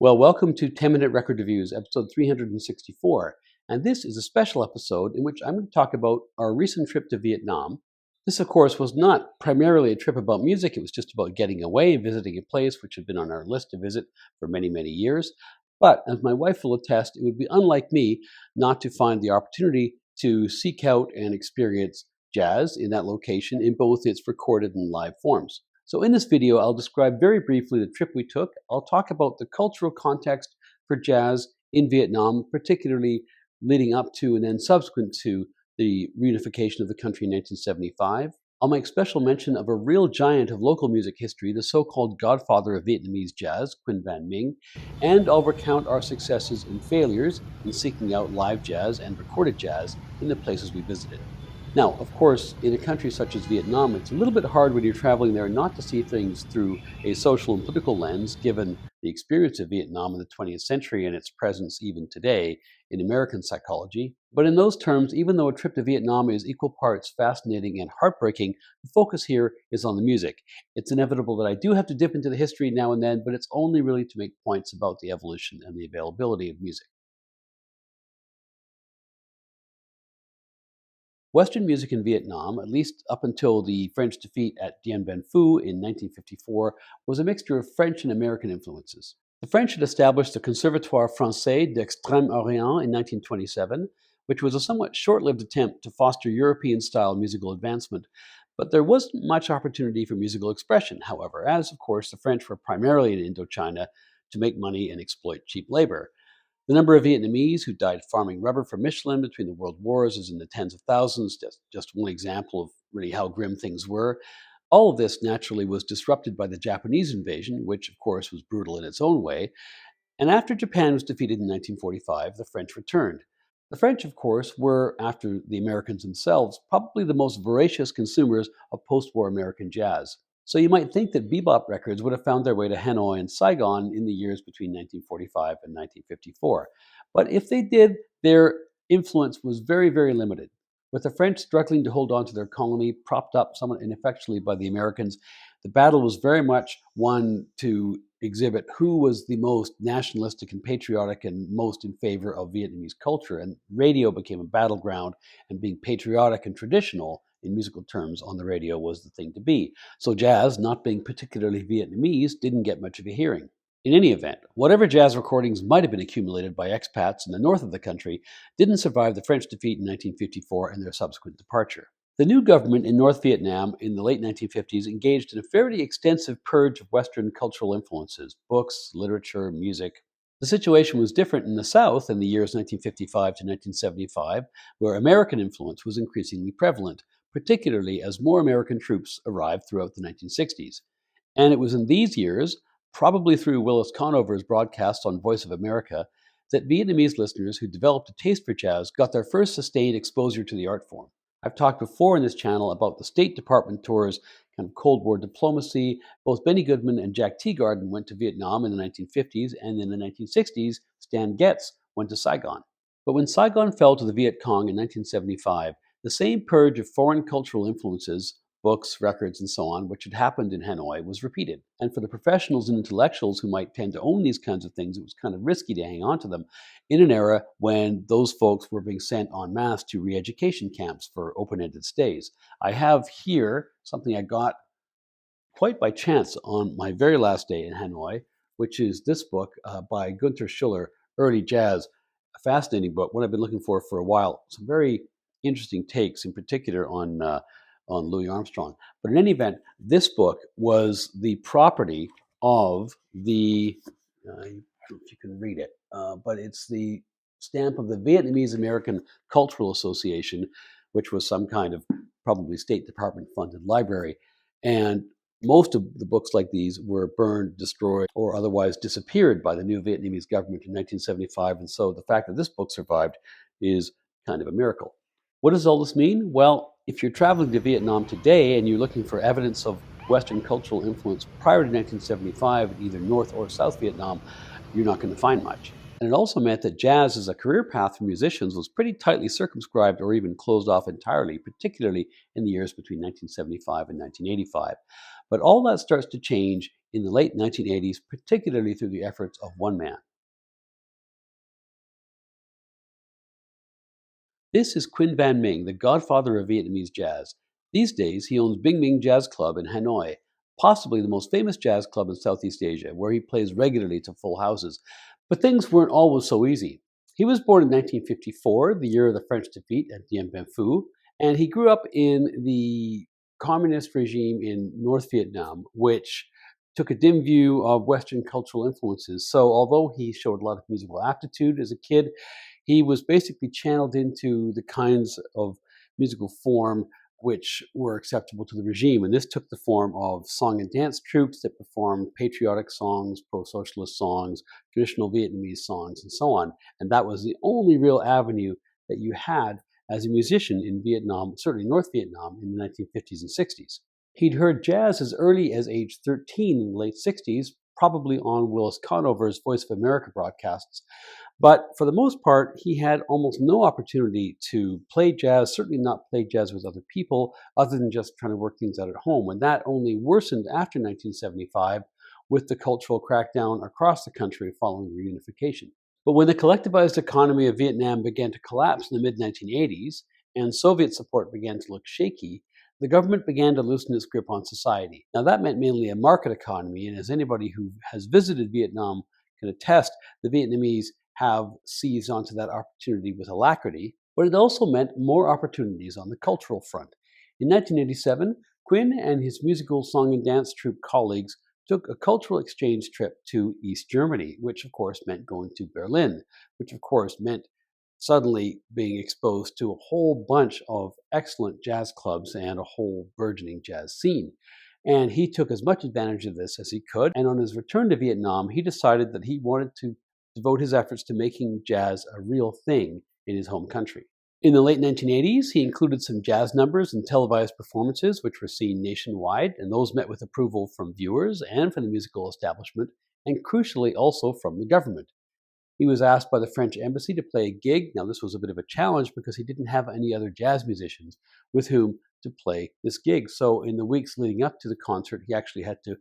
Well, welcome to 10-Minute Record Reviews, episode 364. And this is a special episode in which I'm going to talk about our recent trip to Vietnam. This, of course, was not primarily a trip about music. It was just about getting away and visiting a place which had been on our list to visit for many, many years. But as my wife will attest, it would be unlike me not to find the opportunity to seek out and experience jazz in that location in both its recorded and live forms. So in this video, I'll describe very briefly the trip we took. I'll talk about the cultural context for jazz in Vietnam, particularly leading up to and then subsequent to the reunification of the country in 1975. I'll make special mention of a real giant of local music history, the so-called godfather of Vietnamese jazz, Quyen Van Minh, and I'll recount our successes and failures in seeking out live jazz and recorded jazz in the places we visited. Now, of course, in a country such as Vietnam, it's a little bit hard when you're traveling there not to see things through a social and political lens, given the experience of Vietnam in the 20th century and its presence even today in American psychology. But in those terms, even though a trip to Vietnam is equal parts fascinating and heartbreaking, the focus here is on the music. It's inevitable that I do have to dip into the history now and then, but it's only really to make points about the evolution and the availability of music. Western music in Vietnam, at least up until the French defeat at Dien Bien Phu in 1954, was a mixture of French and American influences. The French had established the Conservatoire Français d'Extrême-Orient in 1927, which was a somewhat short-lived attempt to foster European-style musical advancement, but there wasn't much opportunity for musical expression, however, as, of course, the French were primarily in Indochina to make money and exploit cheap labor. The number of Vietnamese who died farming rubber for Michelin between the world wars is in the tens of thousands, just one example of really how grim things were. All of this naturally was disrupted by the Japanese invasion, which of course was brutal in its own way. And after Japan was defeated in 1945, the French returned. The French, of course, were, after the Americans themselves, probably the most voracious consumers of post-war American jazz. So you might think that bebop records would have found their way to Hanoi and Saigon in the years between 1945 and 1954. But if they did, their influence was very, very limited. With the French struggling to hold on to their colony, propped up somewhat ineffectually by the Americans, the battle was very much one to exhibit who was the most nationalistic and patriotic and most in favor of Vietnamese culture. And radio became a battleground, and being patriotic and traditional in musical terms on the radio was the thing to be. So jazz, not being particularly Vietnamese, didn't get much of a hearing. In any event, whatever jazz recordings might have been accumulated by expats in the north of the country didn't survive the French defeat in 1954 and their subsequent departure. The new government in North Vietnam in the late 1950s engaged in a fairly extensive purge of Western cultural influences, books, literature, music. The situation was different in the South in the years 1955 to 1975, where American influence was increasingly prevalent, particularly as more American troops arrived throughout the 1960s. And it was in these years, probably through Willis Conover's broadcasts on Voice of America, that Vietnamese listeners who developed a taste for jazz got their first sustained exposure to the art form. I've talked before in this channel about the State Department tours, kind of Cold War diplomacy. Both Benny Goodman and Jack Teagarden went to Vietnam in the 1950s, and in the 1960s, Stan Getz went to Saigon. But when Saigon fell to the Viet Cong in 1975, the same purge of foreign cultural influences, books, records, and so on, which had happened in Hanoi, was repeated. And for the professionals and intellectuals who might tend to own these kinds of things, it was kind of risky to hang on to them in an era when those folks were being sent en masse to re-education camps for open-ended stays. I have here something I got quite by chance on my very last day in Hanoi, which is this book by Gunther Schuller, Early Jazz, a fascinating book, one I've been looking for a while. Some very interesting takes, in particular on Louis Armstrong. But in any event, this book was the property of the, I don't know if you can read it, but it's the stamp of the Vietnamese American Cultural Association, which was some kind of probably State Department funded library. And most of the books like these were burned, destroyed, or otherwise disappeared by the new Vietnamese government in 1975. And so the fact that this book survived is kind of a miracle. What does all this mean? Well, if you're traveling to Vietnam today and you're looking for evidence of Western cultural influence prior to 1975 in either North or South Vietnam, you're not going to find much. And it also meant that jazz as a career path for musicians was pretty tightly circumscribed or even closed off entirely, particularly in the years between 1975 and 1985. But all that starts to change in the late 1980s, particularly through the efforts of one man. This is Quinn Van Minh, the godfather of Vietnamese jazz. These days, he owns Ming Jazz Club in Hanoi, possibly the most famous jazz club in Southeast Asia, where he plays regularly to full houses. But things weren't always so easy. He was born in 1954, the year of the French defeat at Dien Bien Phu, and he grew up in the communist regime in North Vietnam, which took a dim view of Western cultural influences. So, although he showed a lot of musical aptitude as a kid, he was basically channeled into the kinds of musical form which were acceptable to the regime. And this took the form of song and dance troupes that performed patriotic songs, pro socialist songs, traditional Vietnamese songs, and so on. And that was the only real avenue that you had as a musician in Vietnam, certainly North Vietnam, in the 1950s and 60s. He'd heard jazz as early as age 13 in the late 60s, probably on Willis Conover's Voice of America broadcasts. But for the most part, he had almost no opportunity to play jazz, certainly not play jazz with other people, other than just trying to work things out at home. And that only worsened after 1975 with the cultural crackdown across the country following reunification. But when the collectivized economy of Vietnam began to collapse in the mid 1980s and Soviet support began to look shaky, the government began to loosen its grip on society. Now, that meant mainly a market economy, and as anybody who has visited Vietnam can attest, the Vietnamese have seized onto that opportunity with alacrity, but it also meant more opportunities on the cultural front. In 1987, Quinn and his musical song and dance troupe colleagues took a cultural exchange trip to East Germany, which of course meant going to Berlin, which of course meant suddenly being exposed to a whole bunch of excellent jazz clubs and a whole burgeoning jazz scene. And he took as much advantage of this as he could. And on his return to Vietnam, he decided that he wanted to devote his efforts to making jazz a real thing in his home country. In the late 1980s, he included some jazz numbers in televised performances, which were seen nationwide, and those met with approval from viewers and from the musical establishment, and crucially also from the government. He was asked by the French embassy to play a gig. Now, this was a bit of a challenge because he didn't have any other jazz musicians with whom to play this gig. So, in the weeks leading up to the concert, he actually had to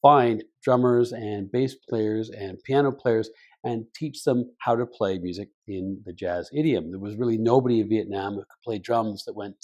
find drummers and bass players and piano players and teach them how to play music in the jazz idiom. There was really nobody in Vietnam who could play drums that went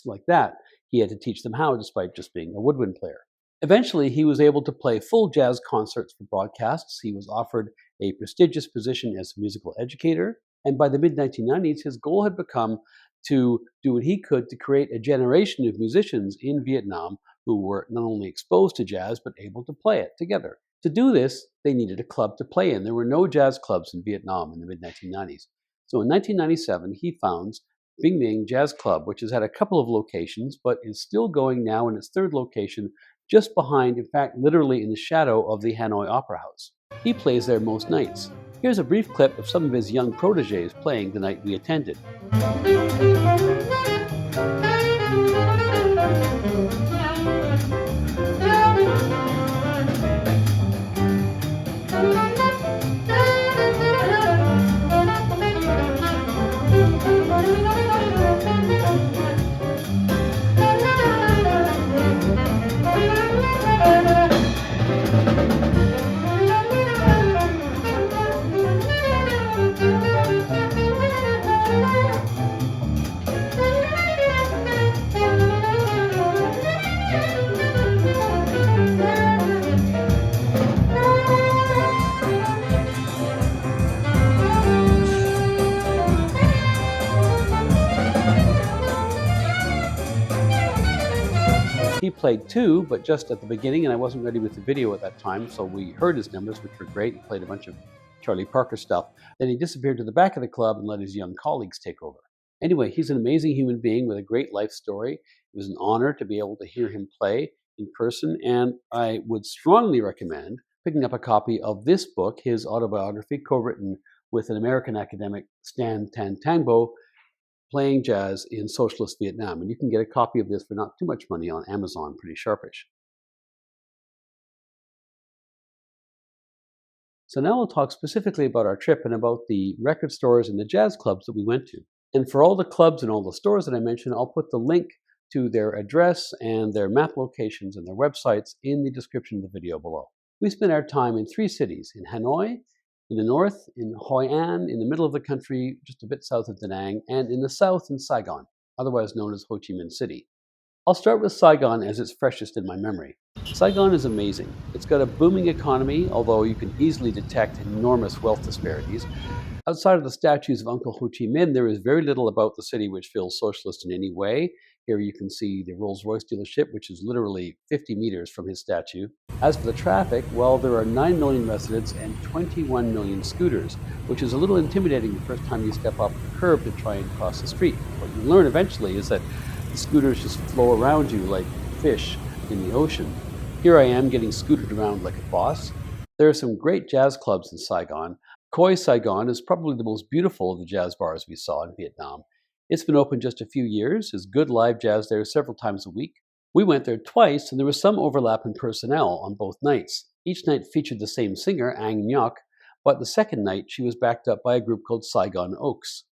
like that. He had to teach them how, despite just being a woodwind player. Eventually, he was able to play full jazz concerts for broadcasts. He was offered a prestigious position as a musical educator. And by the mid 1990s, his goal had become to do what he could to create a generation of musicians in Vietnam who were not only exposed to jazz, but able to play it together. To do this, they needed a club to play in. There were no jazz clubs in Vietnam in the mid 1990s. So in 1997, he founds Bing Ming Jazz Club, which has had a couple of locations, but is still going now in its third location, just behind, in fact, literally in the shadow of the Hanoi Opera House. He plays there most nights. Here's a brief clip of some of his young proteges playing the night we attended. He played too, but just at the beginning, and I wasn't ready with the video at that time, so we heard his numbers, which were great. He played a bunch of Charlie Parker stuff. Then he disappeared to the back of the club and let his young colleagues take over. Anyway, he's an amazing human being with a great life story. It was an honor to be able to hear him play in person, and I would strongly recommend picking up a copy of this book, his autobiography, co-written with an American academic, Stan Tan Tangbo, Playing Jazz in Socialist Vietnam. And you can get a copy of this for not too much money on Amazon, pretty sharpish. So now I'll talk specifically about our trip and about the record stores and the jazz clubs that we went to. And for all the clubs and all the stores that I mentioned, I'll put the link to their address and their map locations and their websites in the description of the video below. We spent our time in 3 cities: in Hanoi, in the north, in Hoi An, in the middle of the country, just a bit south of Da Nang, and in the south in Saigon, otherwise known as Ho Chi Minh City. I'll start with Saigon as it's freshest in my memory. Saigon is amazing. It's got a booming economy, although you can easily detect enormous wealth disparities. Outside of the statues of Uncle Ho Chi Minh, there is very little about the city which feels socialist in any way. Here you can see the Rolls-Royce dealership, which is literally 50 meters from his statue. As for the traffic, well, there are 9 million residents and 21 million scooters, which is a little intimidating the first time you step off the curb to try and cross the street. What you learn eventually is that the scooters just flow around you like fish in the ocean. Here I am getting scooted around like a boss. There are some great jazz clubs in Saigon. Khoi Saigon is probably the most beautiful of the jazz bars we saw in Vietnam. It's been open just a few years. There's good live jazz there several times a week. We went there twice, and there was some overlap in personnel on both nights. Each night featured the same singer, Ang Nyok, but the second night she was backed up by a group called Saigon Oaks.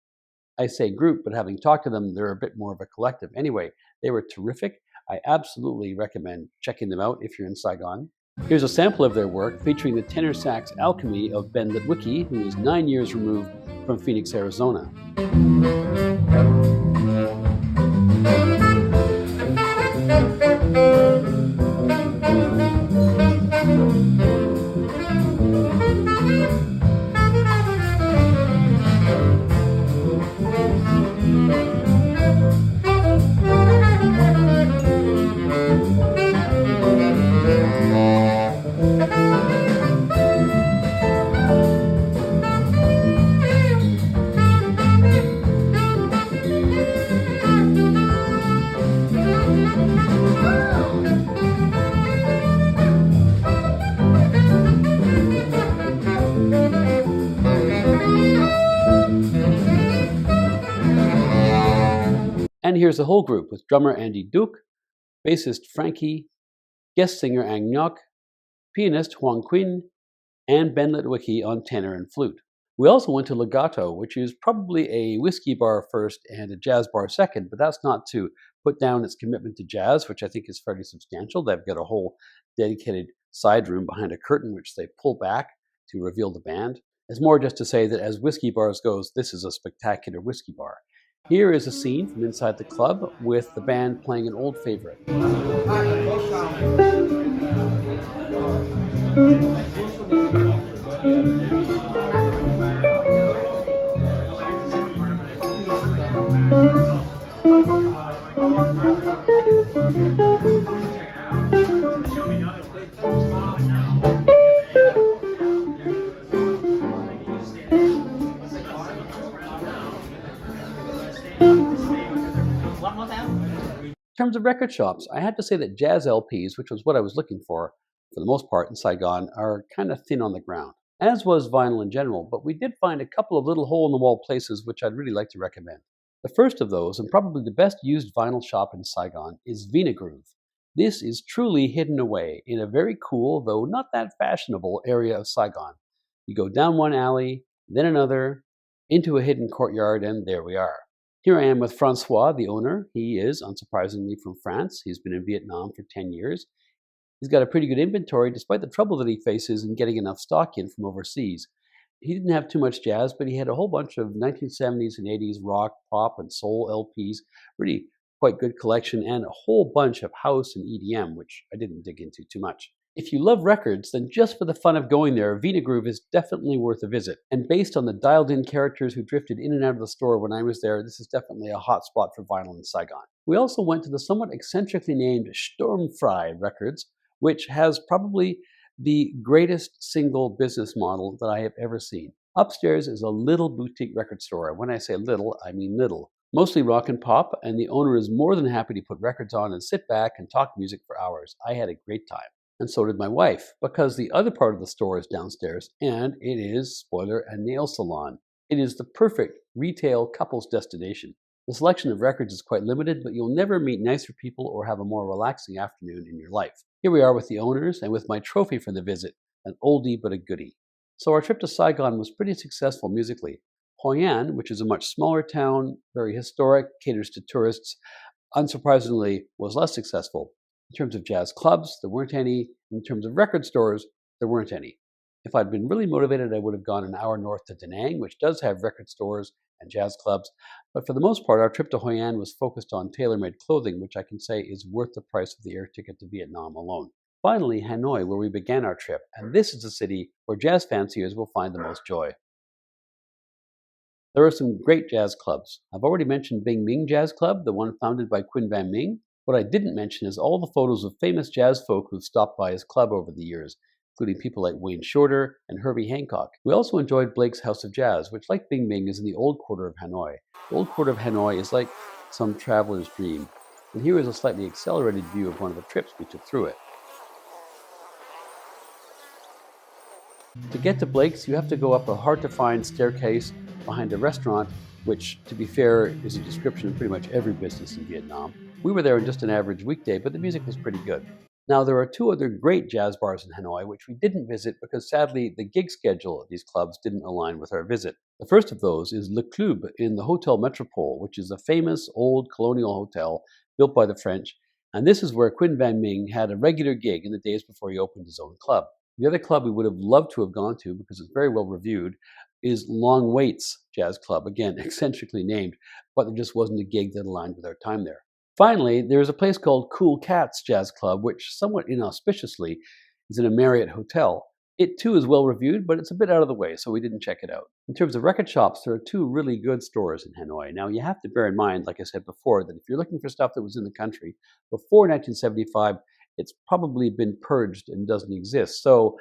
I say group, but having talked to them, they're a bit more of a collective. Anyway, they were terrific. I absolutely recommend checking them out if you're in Saigon. Here's a sample of their work featuring the tenor sax alchemy of Ben Litwicki, who is 9 years removed from Phoenix, Arizona. And here's the whole group with drummer Andy Duke, bassist Frankie, guest singer Ang Nyok, pianist Huang Quinn, and Ben Litwicki on tenor and flute. We also went to Legato, which is probably a whiskey bar first and a jazz bar second, but that's not to put down its commitment to jazz, which I think is fairly substantial. They've got a whole dedicated side room behind a curtain, which they pull back to reveal the band. It's more just to say that as whiskey bars goes, this is a spectacular whiskey bar. Here is a scene from inside the club with the band playing an old favorite. In terms of record shops, I had to say that jazz LPs, which was what I was looking for the most part in Saigon, are kind of thin on the ground, as was vinyl in general, but we did find a couple of little hole-in-the-wall places which I'd really like to recommend. The first of those, and probably the best used vinyl shop in Saigon, is Groove. This is truly hidden away in a very cool, though not that fashionable, area of Saigon. You go down one alley, then another, into a hidden courtyard, and there we are. Here I am with Francois, the owner. He is, unsurprisingly, from France. He's been in Vietnam for 10 years. He's got a pretty good inventory, despite the trouble that he faces in getting enough stock in from overseas. He didn't have too much jazz, but he had a whole bunch of 1970s and 80s rock, pop, and soul LPs. Really quite good collection, and a whole bunch of house and EDM, which I didn't dig into too much. If you love records, then just for the fun of going there, Groove is definitely worth a visit. And based on the dialed-in characters who drifted in and out of the store when I was there, this is definitely a hot spot for vinyl in Saigon. We also went to the somewhat eccentrically named Sturmfrei Records, which has probably the greatest single business model that I have ever seen. Upstairs is a little boutique record store. When I say little, I mean little. Mostly rock and pop, and the owner is more than happy to put records on and sit back and talk music for hours. I had a great time. And so did my wife, because the other part of the store is downstairs, and it is, spoiler, a nail salon. It is the perfect retail couples destination. The selection of records is quite limited, but you'll never meet nicer people or have a more relaxing afternoon in your life. Here we are with the owners and with my trophy for the visit, an oldie but a goodie. So our trip to Saigon was pretty successful musically. Hoi An, which is a much smaller town, very historic, caters to tourists, unsurprisingly was less successful. In terms of jazz clubs, there weren't any. In terms of record stores, there weren't any. If I'd been really motivated, I would have gone an hour north to Da Nang, which does have record stores and jazz clubs. But for the most part, our trip to Hoi An was focused on tailor-made clothing, which I can say is worth the price of the air ticket to Vietnam alone. Finally, Hanoi, where we began our trip, and this is the city where jazz fanciers will find the most joy. There are some great jazz clubs. I've already mentioned Ming Jazz Club, the one founded by Quyen Van Minh. What I didn't mention is all the photos of famous jazz folk who've stopped by his club over the years, including people like Wayne Shorter and Herbie Hancock. We also enjoyed Blake's House of Jazz, which, like Ming, is in the old quarter of Hanoi. The old quarter of Hanoi is like some traveler's dream. And here is a slightly accelerated view of one of the trips we took through it. To get to Blake's, you have to go up a hard-to-find staircase behind a restaurant, which, to be fair, is a description of pretty much every business in Vietnam. We were there on just an average weekday, but the music was pretty good. Now, there are two other great jazz bars in Hanoi, which we didn't visit because sadly the gig schedule at these clubs didn't align with our visit. The first of those is Le Club in the Hotel Metropole, which is a famous old colonial hotel built by the French, and this is where Quinn Van Minh had a regular gig in the days before he opened his own club. The other club we would have loved to have gone to because it's very well reviewed is Long Waits Jazz Club, again, eccentrically named, but there just wasn't a gig that aligned with our time there. Finally, there's a place called Cool Cats Jazz Club, which somewhat inauspiciously is in a Marriott hotel. It too is well reviewed, but it's a bit out of the way, so we didn't check it out. In terms of record shops, there are two really good stores in Hanoi. Now, you have to bear in mind, like I said before, that if you're looking for stuff that was in the country before 1975, it's probably been purged and doesn't exist. So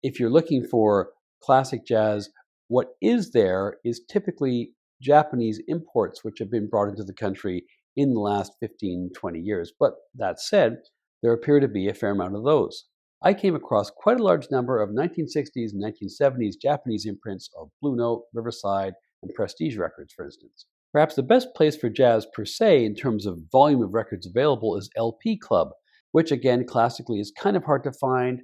if you're looking for classic jazz, what is there is typically Japanese imports which have been brought into the country in the last 15, 20 years. But that said, there appear to be a fair amount of those. I came across quite a large number of 1960s and 1970s Japanese imprints of Blue Note, Riverside, and Prestige records, for instance. Perhaps the best place for jazz per se in terms of volume of records available is LP Club, which again, classically is kind of hard to find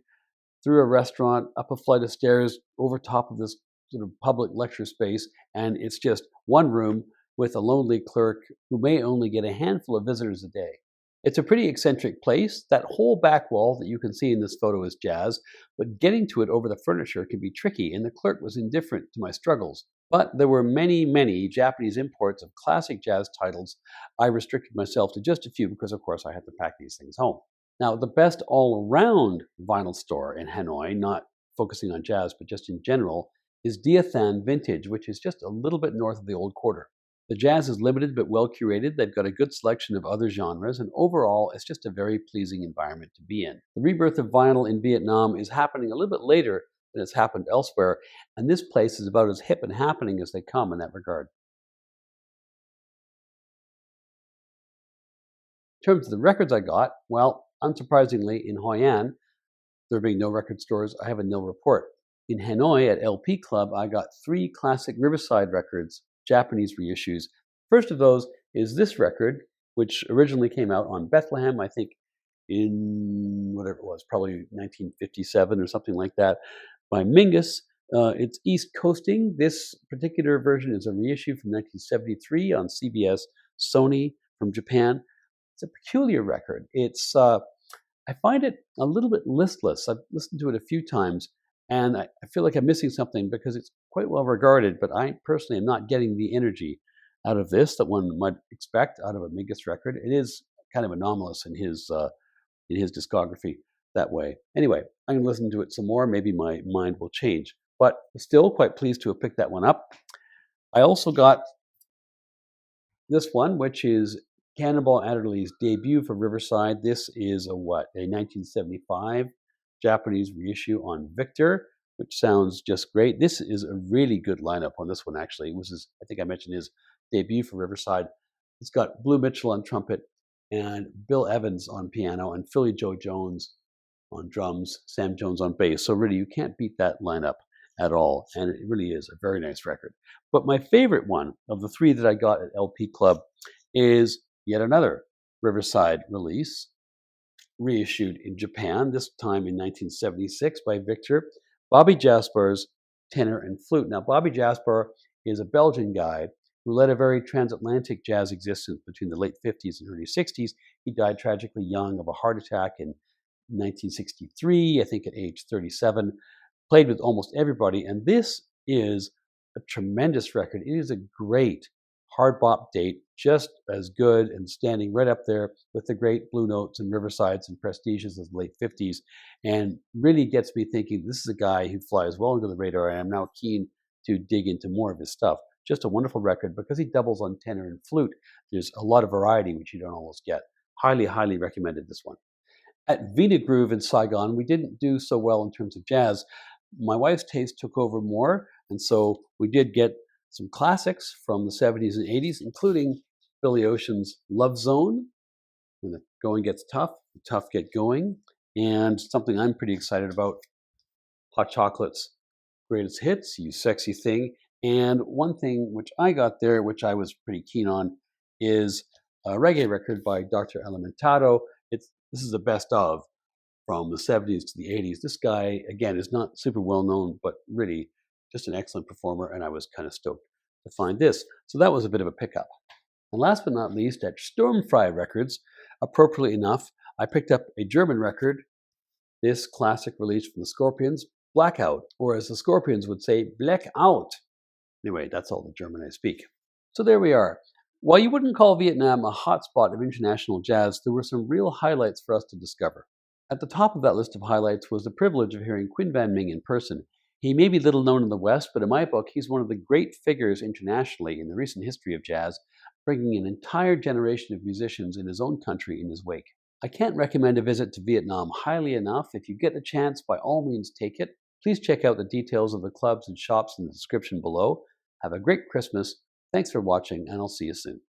through a restaurant, up a flight of stairs, over top of this sort of public lecture space, and it's just one room with a lonely clerk who may only get a handful of visitors a day. It's a pretty eccentric place. That whole back wall that you can see in this photo is jazz, but getting to it over the furniture can be tricky, and the clerk was indifferent to my struggles. But there were many, many Japanese imports of classic jazz titles. I restricted myself to just a few because, of course, I had to pack these things home. Now, the best all-around vinyl store in Hanoi, not focusing on jazz, but just in general, is Dia Than Vintage, which is just a little bit north of the Old Quarter. The jazz is limited but well curated. They've got a good selection of other genres, and overall, it's just a very pleasing environment to be in. The rebirth of vinyl in Vietnam is happening a little bit later than it's happened elsewhere, and this place is about as hip and happening as they come in that regard. In terms of the records I got, well, unsurprisingly, in Hoi An, there being no record stores, I have a nil report. In Hanoi at LP Club, I got 3 classic Riverside records, Japanese reissues. First of those is this record, which originally came out on Bethlehem, I think in whatever it was, probably 1957 or something like that, by Mingus. It's East Coasting. This particular version is a reissue from 1973 on CBS Sony from Japan. It's a peculiar record. I find it a little bit listless. I've listened to it a few times, and I feel like I'm missing something because it's quite well regarded, but I personally am not getting the energy out of this that one might expect out of a Mingus record. It is kind of anomalous in his discography that way. Anyway, I'm going to listen to it some more. Maybe my mind will change, but still quite pleased to have picked that one up. I also got this one, which is Cannonball Adderley's debut for Riverside. This is a 1975 Japanese reissue on Victor, which sounds just great. This is a really good lineup on this one, actually. I think I mentioned his debut for Riverside. It's got Blue Mitchell on trumpet and Bill Evans on piano and Philly Joe Jones on drums, Sam Jones on bass. So really, you can't beat that lineup at all, and it really is a very nice record. But my favorite one of the 3 that I got at LP Club is yet another Riverside release, reissued in Japan, this time in 1976 by Victor, Bobby Jasper's tenor, and flute. Now, Bobby Jasper is a Belgian guy who led a very transatlantic jazz existence between the late 50s and early 60s. He died tragically young of a heart attack in 1963, I think at age 37. Played with almost everybody, and this is a tremendous record. It is a great hard bop date, just as good and standing right up there with the great Blue Notes and Riversides and Prestiges of the late 50s, and really gets me thinking this is a guy who flies well under the radar, and I'm now keen to dig into more of his stuff. Just a wonderful record because he doubles on tenor and flute. There's a lot of variety, which you don't always get. Highly, highly recommended this one. At Vina Groove in Saigon, we didn't do so well in terms of jazz. My wife's taste took over more, and so we did get some classics from the 70s and 80s, including Billy Ocean's Love Zone, When the Going Gets Tough, the Tough Get Going, and something I'm pretty excited about, Hot Chocolate's Greatest Hits, You Sexy Thing. And one thing which I got there, which I was pretty keen on, is a reggae record by Dr. Alimentado. This is the best of from the 70s to the 80s. This guy, again, is not super well known, but really just an excellent performer, and I was kind of stoked to find this. So that was a bit of a pickup. And last but not least, at Sturmfrei Records, appropriately enough, I picked up a German record, this classic release from the Scorpions, Blackout, or as the Scorpions would say, Blackout. Anyway, that's all the German I speak. So there we are. While you wouldn't call Vietnam a hotspot of international jazz, there were some real highlights for us to discover. At the top of that list of highlights was the privilege of hearing Quyen Van Minh in person. He may be little known in the West, but in my book, he's one of the great figures internationally in the recent history of jazz, bringing an entire generation of musicians in his own country in his wake. I can't recommend a visit to Vietnam highly enough. If you get the chance, by all means take it. Please check out the details of the clubs and shops in the description below. Have a great Christmas. Thanks for watching, and I'll see you soon.